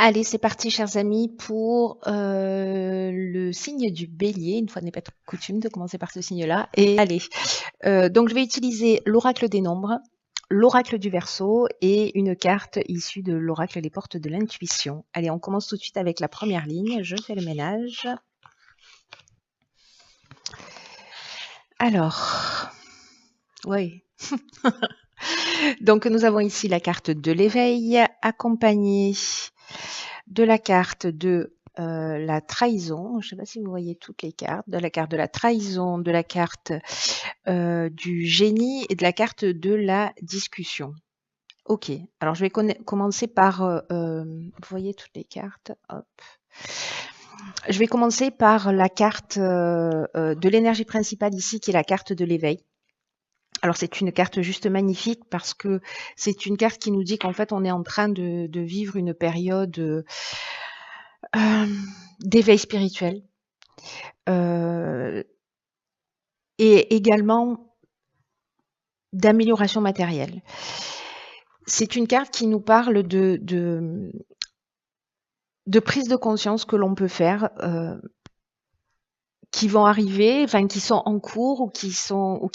Allez, c'est parti, chers amis, pour le signe du bélier. Une fois n'est pas coutume de commencer par ce signe-là. Et allez, donc je vais utiliser l'oracle des nombres, l'oracle du Verseau et une carte issue de l'oracle des portes de l'intuition. Allez, on commence tout de suite avec la première ligne. Je fais le ménage. Alors, oui. Donc nous avons ici la carte de l'éveil accompagnée de la carte de la trahison. Je ne sais pas si vous voyez toutes les cartes. De la carte de la trahison, de la carte du génie et de la carte de la discussion. Ok, alors je vais commencer par... vous voyez toutes les cartes. Hop. Je vais commencer par la carte de l'énergie principale ici, qui est la carte de l'éveil. Alors c'est une carte juste magnifique parce que c'est une carte qui nous dit qu'en fait on est en train de vivre une période d'éveil spirituel et également d'amélioration matérielle. C'est une carte qui nous parle de prise de conscience que l'on peut faire, qui vont arriver, enfin qui sont en cours ou qui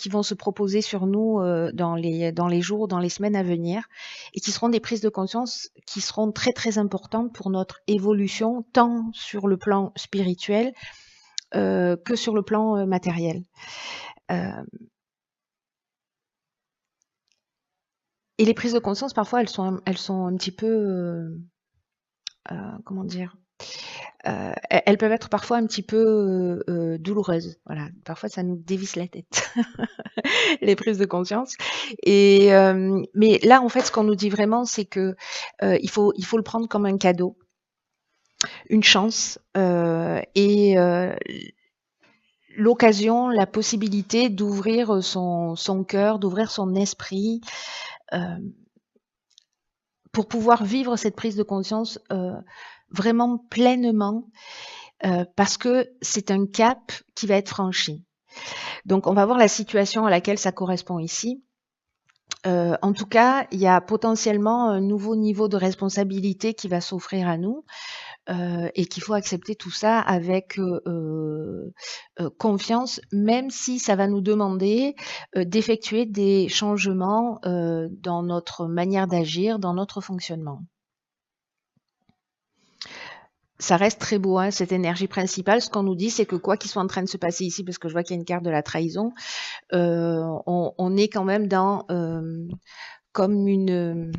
vont se proposer sur nous dans les jours, dans les semaines à venir, et qui seront des prises de conscience qui seront très très importantes pour notre évolution, tant sur le plan spirituel que sur le plan matériel. Et les prises de conscience, parfois, elles sont un petit peu, comment dire, elles peuvent être parfois un petit peu douloureuses. Voilà, parfois ça nous dévisse la tête, les prises de conscience. Et mais là, en fait, ce qu'on nous dit vraiment, c'est que il faut le prendre comme un cadeau, une chance et l'occasion, la possibilité d'ouvrir son cœur, d'ouvrir son esprit pour pouvoir vivre cette prise de conscience vraiment pleinement parce que c'est un cap qui va être franchi. Donc on va voir la situation à laquelle ça correspond ici. En tout cas, il y a potentiellement un nouveau niveau de responsabilité qui va s'offrir à nous et qu'il faut accepter tout ça avec confiance, même si ça va nous demander d'effectuer des changements dans notre manière d'agir, dans notre fonctionnement. Ça reste très beau, hein, cette énergie principale. Ce qu'on nous dit, c'est que quoi qu'il soit en train de se passer ici, parce que je vois qu'il y a une carte de la trahison, on est quand même dans comme une...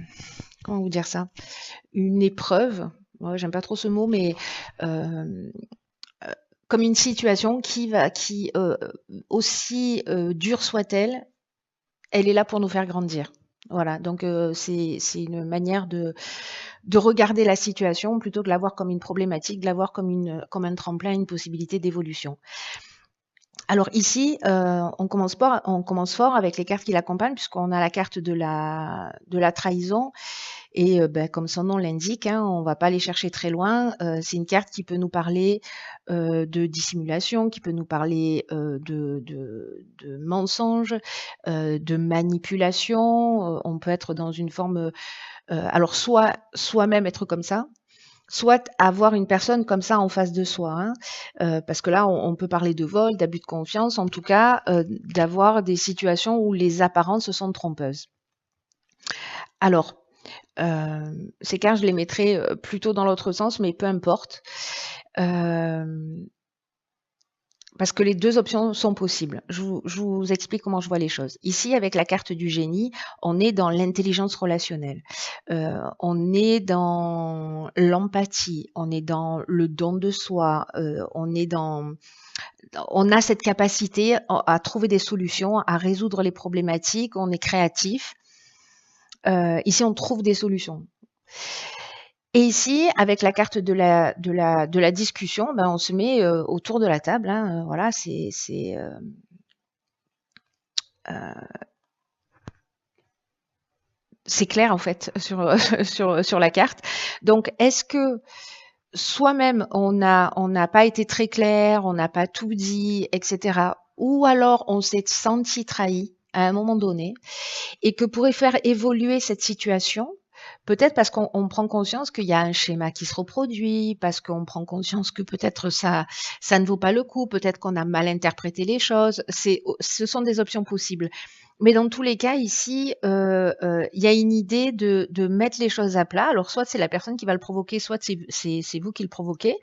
comment vous dire ça? Une épreuve. Ouais, j'aime pas trop ce mot, mais comme une situation qui aussi dure soit-elle, elle est là pour nous faire grandir. Voilà, donc c'est une manière de regarder la situation plutôt que de la voir comme une problématique, de la voir comme un tremplin, une possibilité d'évolution. Alors ici, on commence fort avec les cartes qui l'accompagnent, puisqu'on a la carte de la trahison. Et comme son nom l'indique, hein, on ne va pas aller chercher très loin. C'est une carte qui peut nous parler de dissimulation, qui peut nous parler de mensonge, de manipulation. On peut être dans une forme... alors soit soi-même être comme ça, soit avoir une personne comme ça en face de soi, hein, parce que là, on peut parler de vol, d'abus de confiance, en tout cas, d'avoir des situations où les apparences sont trompeuses. Alors, ces cartes, je les mettrai plutôt dans l'autre sens, mais peu importe. Parce que les deux options sont possibles. Je vous explique comment je vois les choses. Ici, avec la carte du génie, on est dans l'intelligence relationnelle. On est dans l'empathie, on est dans le don de soi, on a cette capacité à trouver des solutions, à résoudre les problématiques, on est créatif. Ici, on trouve des solutions. Et ici, avec la carte de la discussion, ben, on se met autour de la table. Hein, voilà, c'est clair en fait sur la carte. Donc, est-ce que soi-même on n'a pas été très clair, on n'a pas tout dit, etc. Ou alors on s'est senti trahi à un moment donné, et que pour faire évoluer cette situation, Peut-être parce qu'on prend conscience qu'il y a un schéma qui se reproduit, parce qu'on prend conscience que peut-être ça ne vaut pas le coup, peut-être qu'on a mal interprété les choses. Ce sont des options possibles. Mais dans tous les cas, ici, il y a une idée de mettre les choses à plat. Alors, soit c'est la personne qui va le provoquer, soit c'est vous qui le provoquez.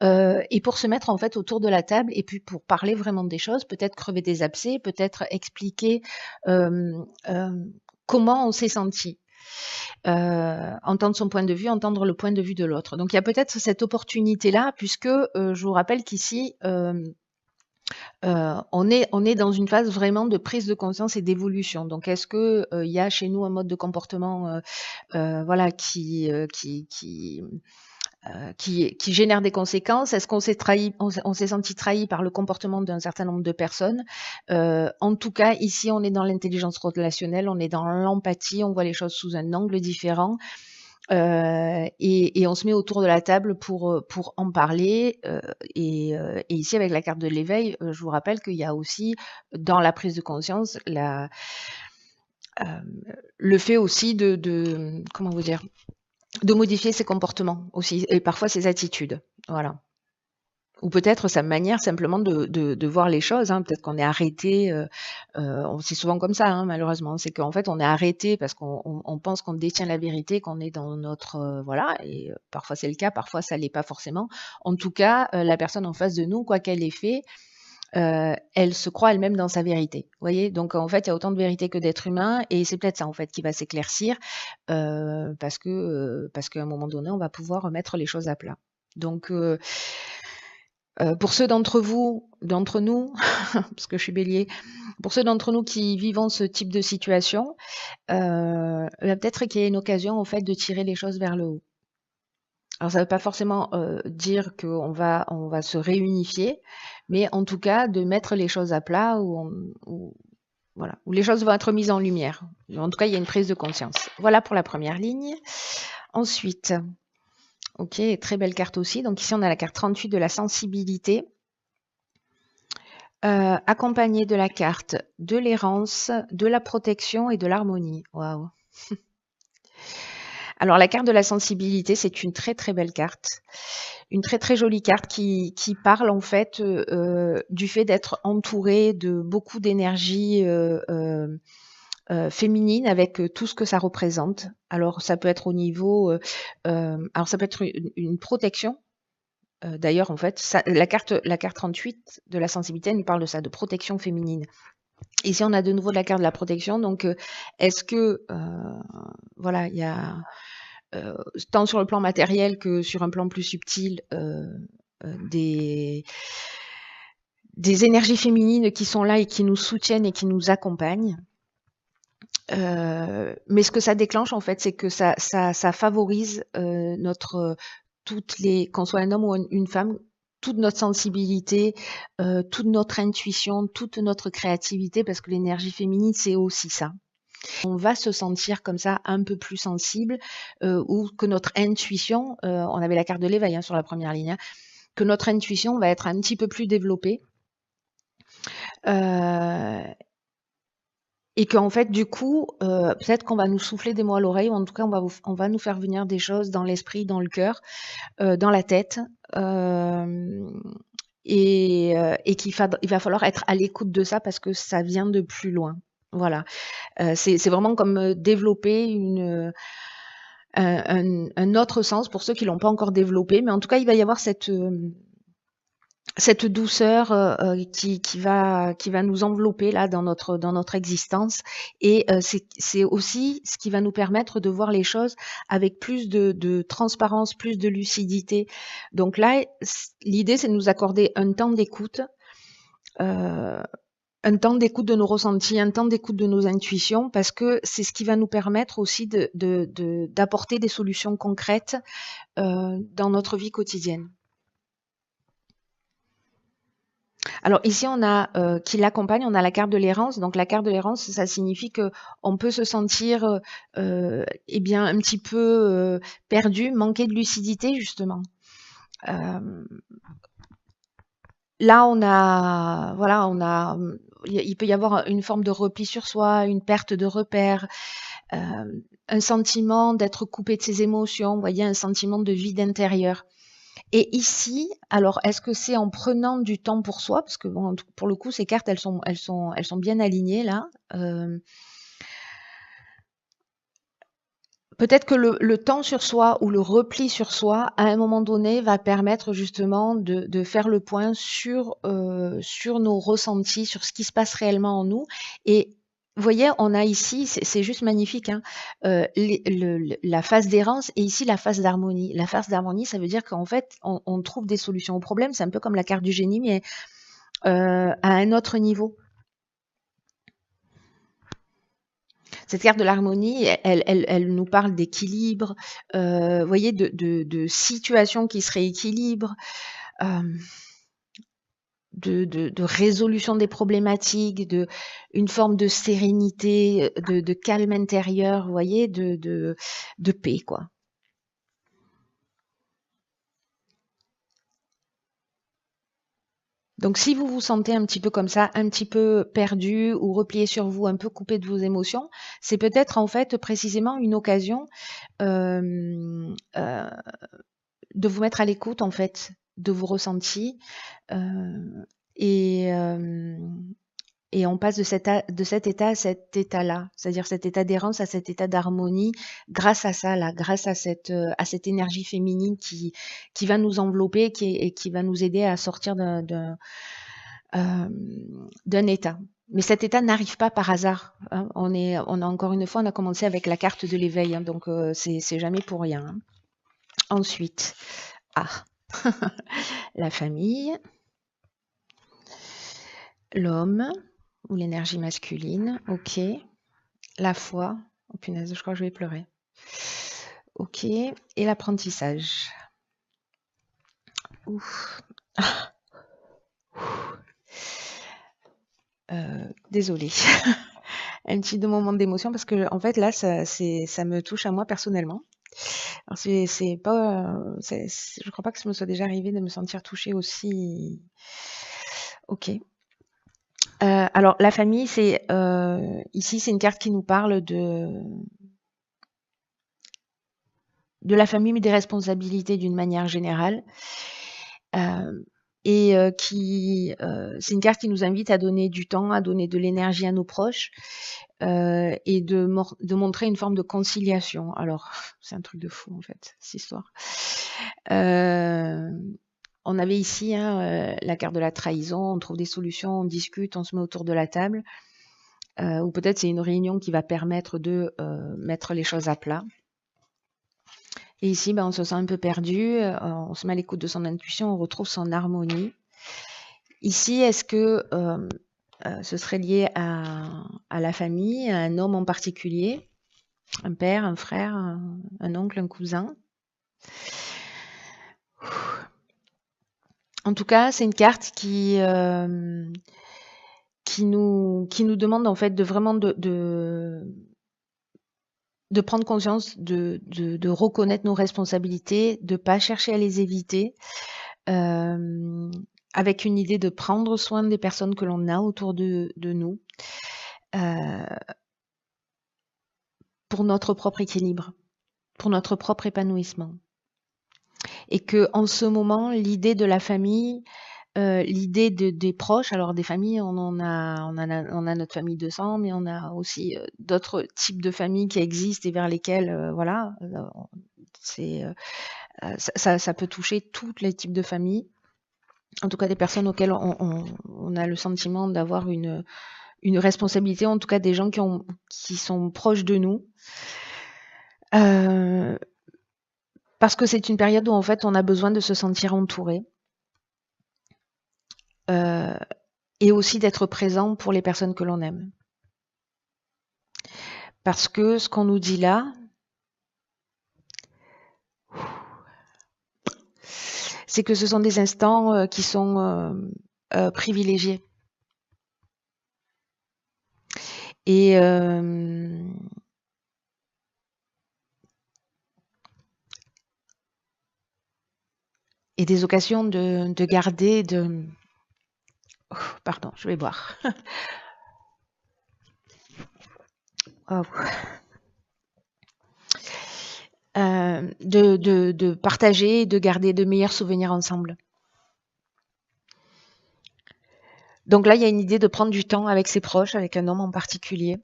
Et pour se mettre en fait autour de la table et puis pour parler vraiment des choses, peut-être crever des abcès, peut-être expliquer comment on s'est senti. Entendre son point de vue, entendre le point de vue de l'autre. Donc il y a peut-être cette opportunité-là, puisque je vous rappelle qu'ici, on est dans une phase vraiment de prise de conscience et d'évolution. Donc est-ce que il y a chez nous un mode de comportement voilà, qui génère des conséquences? Est-ce qu'on s'est trahi, on s'est senti trahi par le comportement d'un certain nombre de personnes? En tout cas, ici, on est dans l'intelligence relationnelle, on est dans l'empathie, on voit les choses sous un angle différent. Et on se met autour de la table pour en parler. Et ici, avec la carte de l'éveil, je vous rappelle qu'il y a aussi, dans la prise de conscience, le fait aussi comment vous dire, de modifier ses comportements aussi, et parfois ses attitudes. Voilà. Ou peut-être sa manière simplement de voir les choses. Hein. Peut-être qu'on est arrêté, c'est souvent comme ça, hein, malheureusement. C'est qu'en fait, on est arrêté parce qu'on pense qu'on détient la vérité, qu'on est dans notre... voilà, et parfois c'est le cas, parfois ça l'est pas forcément. En tout cas, la personne en face de nous, quoi qu'elle ait fait, elle se croit elle-même dans sa vérité. Vous voyez? Donc en fait, il y a autant de vérité que d'êtres humains, et c'est peut-être ça en fait qui va s'éclaircir, parce qu'à un moment donné, on va pouvoir remettre les choses à plat. Donc pour ceux d'entre nous, parce que je suis bélier, pour ceux d'entre nous qui vivons ce type de situation, peut-être qu'il y a une occasion en fait de tirer les choses vers le haut. Alors ça ne veut pas forcément dire qu'on va se réunifier, mais en tout cas de mettre les choses à plat, où les choses vont être mises en lumière. En tout cas, il y a une prise de conscience. Voilà pour la première ligne. Ensuite, ok, très belle carte aussi. Donc ici, on a la carte 38 de la sensibilité, accompagnée de la carte de l'errance, de la protection et de l'harmonie. Waouh. Alors la carte de la sensibilité, c'est une très très belle carte, une très très jolie carte qui parle en fait du fait d'être entouré de beaucoup d'énergie féminine, avec tout ce que ça représente. Alors ça peut être au niveau, alors ça peut être une protection. D'ailleurs, en fait, la carte 38 de la sensibilité nous parle de ça, de protection féminine. Ici, on a de nouveau de la carte de la protection. Donc, est-ce que, voilà, il y a, tant sur le plan matériel que sur un plan plus subtil, des énergies féminines qui sont là et qui nous soutiennent et qui nous accompagnent. Mais ce que ça déclenche, en fait, c'est que ça favorise qu'on soit un homme ou une femme, toute notre sensibilité, toute notre intuition, toute notre créativité, parce que l'énergie féminine, c'est aussi ça. On va se sentir comme ça un peu plus sensible, ou que notre intuition, on avait la carte de l'éveil hein, sur la première ligne, hein, que notre intuition va être un petit peu plus développée. Et qu'en fait, du coup, peut-être qu'on va nous souffler des mots à l'oreille, ou en tout cas, on va nous faire venir des choses dans l'esprit, dans le cœur, dans la tête, et il va falloir être à l'écoute de ça parce que ça vient de plus loin. Voilà. C'est vraiment comme développer un autre sens pour ceux qui l'ont pas encore développé, mais en tout cas, il va y avoir cette douceur qui va nous envelopper là dans notre existence, et c'est aussi ce qui va nous permettre de voir les choses avec plus de transparence, plus de lucidité. Donc là, l'idée c'est de nous accorder un temps d'écoute, de nos ressentis, un temps d'écoute de nos intuitions, parce que c'est ce qui va nous permettre aussi d'apporter des solutions concrètes dans notre vie quotidienne. Alors ici, on a qui l'accompagne, on a la carte de l'errance. Donc la carte de l'errance, ça signifie que on peut se sentir eh bien un petit peu perdu, manquer de lucidité justement. là, il peut y avoir une forme de repli sur soi, une perte de repères, un sentiment d'être coupé de ses émotions, vous voyez, un sentiment de vide intérieur. Et ici, alors, est-ce que c'est en prenant du temps pour soi, parce que bon, pour le coup, ces cartes, elles sont bien alignées là. Peut-être que le temps sur soi ou le repli sur soi, à un moment donné, va permettre justement de faire le point sur nos ressentis, sur ce qui se passe réellement en nous. Et vous voyez, on a ici, c'est juste magnifique, hein, la phase d'errance et ici la phase d'harmonie. La phase d'harmonie, ça veut dire qu'en fait, on trouve des solutions aux problèmes. C'est un peu comme la carte du génie, mais à un autre niveau. Cette carte de l'harmonie, elle nous parle d'équilibre, vous voyez, de situations qui se rééquilibrent, de résolution des problématiques, une forme de sérénité, de calme intérieur, vous voyez, de paix, quoi. Donc si vous vous sentez un petit peu comme ça, un petit peu perdu ou replié sur vous, un peu coupé de vos émotions, c'est peut-être en fait précisément une occasion euh, euh, de vous mettre à l'écoute en fait de vos ressentis et, euh, et on passe de cet état à cet état-là, c'est-à-dire cet état d'errance à cet état d'harmonie grâce à ça là, grâce à cette énergie féminine qui va nous envelopper et qui va nous aider à sortir d'un état. Mais cet état n'arrive pas par hasard, hein. On a encore une fois, on a commencé avec la carte de l'éveil, hein, donc c'est jamais pour rien, hein. Ensuite, la famille, l'homme ou l'énergie masculine, ok. La foi, oh punaise, je crois que je vais pleurer. Ok, et l'apprentissage. Ouf. Désolée. Un petit moment d'émotion parce que en fait là, ça me touche à moi personnellement. Alors c'est pas, je crois pas que ça me soit déjà arrivé de me sentir touchée aussi. Ok. Alors la famille, ici c'est une carte qui nous parle de la famille, mais des responsabilités d'une manière générale. C'est une carte qui nous invite à donner du temps, à donner de l'énergie à nos proches et de montrer une forme de conciliation. Alors, c'est un truc de fou en fait, cette histoire. On avait ici la carte de la trahison, on trouve des solutions, on discute, on se met autour de la table. Ou peut-être c'est une réunion qui va permettre de mettre les choses à plat. Et ici, on se sent un peu perdu, on se met à l'écoute de son intuition, on retrouve son harmonie. Ici, est-ce que ce serait lié à la famille, à un homme en particulier, un père, un frère, un oncle, un cousin? En tout cas, c'est une carte qui nous demande en fait de vraiment de prendre conscience, de reconnaître nos responsabilités, de pas chercher à les éviter, avec une idée de prendre soin des personnes que l'on a autour de nous, pour notre propre équilibre, pour notre propre épanouissement. Et que en ce moment, l'idée de la famille, l'idée des proches, alors des familles, on a notre famille de sang, mais on a aussi d'autres types de familles qui existent et vers lesquelles, voilà, ça peut toucher tous les types de familles. En tout cas, des personnes auxquelles on a le sentiment d'avoir une responsabilité, en tout cas des gens qui sont proches de nous. Parce que c'est une période où en fait on a besoin de se sentir entouré. Et aussi d'être présent pour les personnes que l'on aime. Parce que ce qu'on nous dit là, c'est que ce sont des instants qui sont privilégiés. Et des occasions de garder, Pardon, je vais boire. Oh. De partager et de garder de meilleurs souvenirs ensemble. Donc là, il y a une idée de prendre du temps avec ses proches, avec un homme en particulier.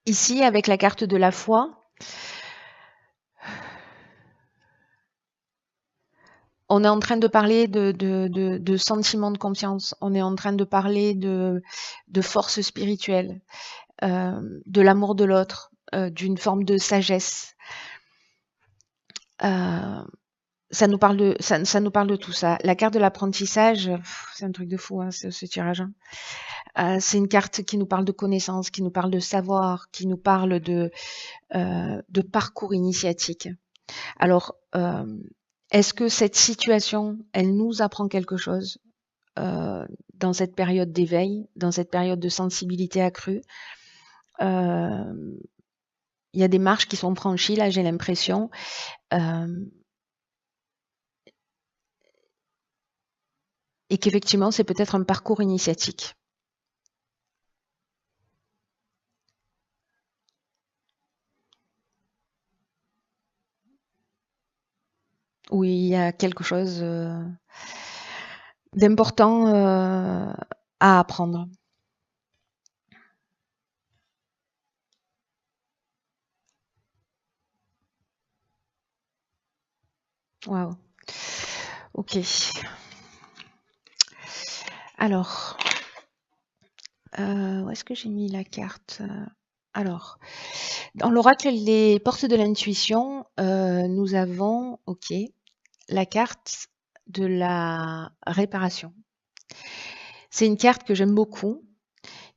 Ici, avec la carte de la foi, on est en train de parler de sentiments de confiance, on est en train de parler de force spirituelle, de l'amour de l'autre, d'une forme de sagesse. Ça nous parle de tout ça. La carte de l'apprentissage, c'est un truc de fou, hein, ce tirage. C'est une carte qui nous parle de connaissance, qui nous parle de savoir, qui nous parle de parcours initiatique. Alors, est-ce que cette situation, elle nous apprend quelque chose dans cette période d'éveil, dans cette période de sensibilité accrue? Il y a des marches qui sont franchies, là, j'ai l'impression. Et qu'effectivement, c'est peut-être un parcours initiatique. Où il y a quelque chose d'important à apprendre. Waouh. Ok. Alors, où est-ce que j'ai mis la carte? Alors, dans l'oracle Les portes de l'intuition, nous avons, ok, la carte de la réparation. C'est une carte que j'aime beaucoup,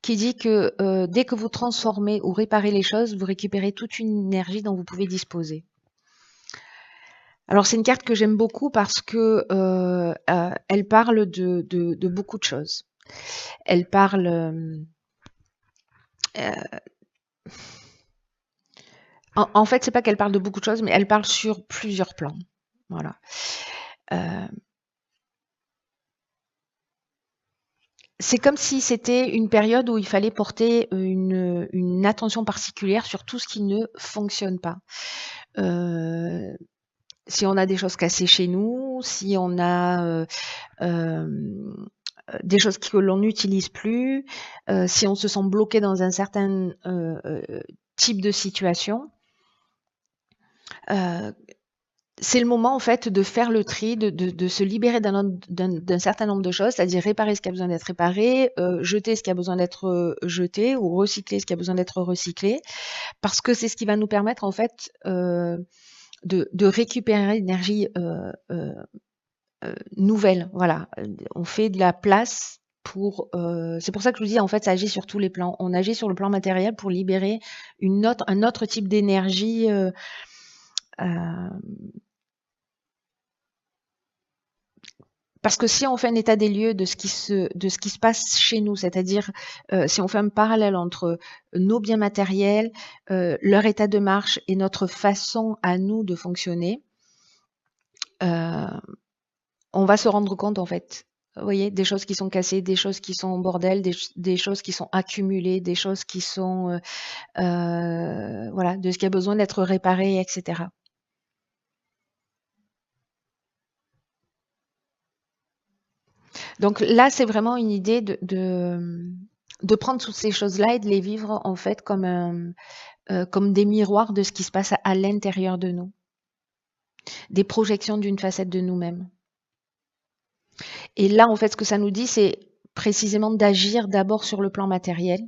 qui dit que dès que vous transformez ou réparez les choses, vous récupérez toute une énergie dont vous pouvez disposer. Alors c'est une carte que j'aime beaucoup parce que elle parle de beaucoup de choses. Elle parle en fait, c'est pas qu'elle parle de beaucoup de choses, mais elle parle sur plusieurs plans. Voilà. C'est comme si c'était une période où il fallait porter une attention particulière sur tout ce qui ne fonctionne pas. Si on a des choses cassées chez nous, si on a des choses que l'on n'utilise plus, si on se sent bloqué dans un certain type de situation, c'est le moment en fait de faire le tri, de se libérer d'un certain nombre de choses, c'est-à-dire réparer ce qui a besoin d'être réparé, jeter ce qui a besoin d'être jeté ou recycler ce qui a besoin d'être recyclé, parce que c'est ce qui va nous permettre en fait de récupérer l'énergie nouvelle. Voilà, on fait de la place pour. C'est pour ça que je vous dis en fait, ça agit sur tous les plans. On agit sur le plan matériel pour libérer un autre type d'énergie. Parce que si on fait un état des lieux de ce qui se passe chez nous, c'est-à-dire si on fait un parallèle entre nos biens matériels, leur état de marche et notre façon à nous de fonctionner, on va se rendre compte en fait, vous voyez, des choses qui sont cassées, des choses qui sont en bordel, des choses qui sont accumulées, des choses qui sont voilà, de ce qui a besoin d'être réparé, etc. Donc là, c'est vraiment une idée de prendre toutes ces choses-là et de les vivre en fait comme des miroirs de ce qui se passe à l'intérieur de nous, des projections d'une facette de nous-mêmes. Et là, en fait, ce que ça nous dit, c'est précisément d'agir d'abord sur le plan matériel,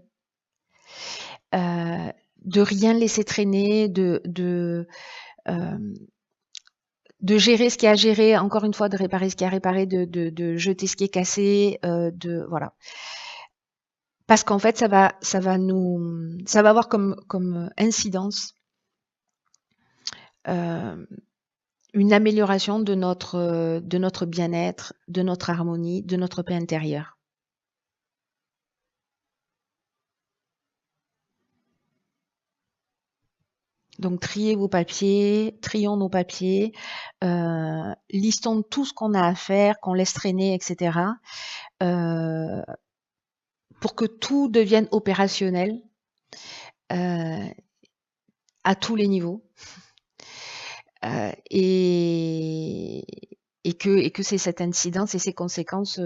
de rien laisser traîner, de gérer ce qui est à gérer, encore une fois, de réparer ce qui est à réparer, de jeter ce qui est cassé, voilà. Parce qu'en fait, ça va avoir comme incidence une amélioration de notre bien-être, de notre harmonie, de notre paix intérieure. Donc triez vos papiers, trions nos papiers, listons tout ce qu'on a à faire, qu'on laisse traîner, etc. Pour que tout devienne opérationnel à tous les niveaux. Et que c'est cette incidence et ces conséquences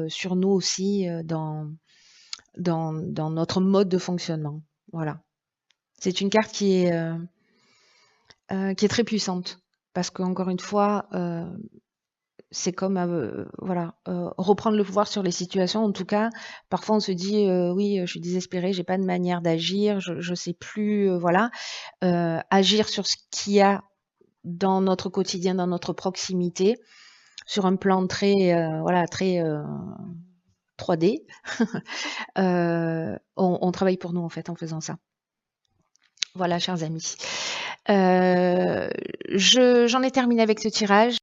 sur nous aussi dans notre mode de fonctionnement. Voilà. C'est une carte qui est très puissante parce qu'encore une fois, c'est comme voilà, reprendre le pouvoir sur les situations. En tout cas, parfois on se dit oui, je suis désespérée, j'ai pas de manière d'agir, je sais plus, voilà, agir sur ce qu'il y a dans notre quotidien, dans notre proximité, sur un plan très voilà, très 3D. On travaille pour nous en fait en faisant ça. Voilà, chers amis. J'en ai terminé avec ce tirage.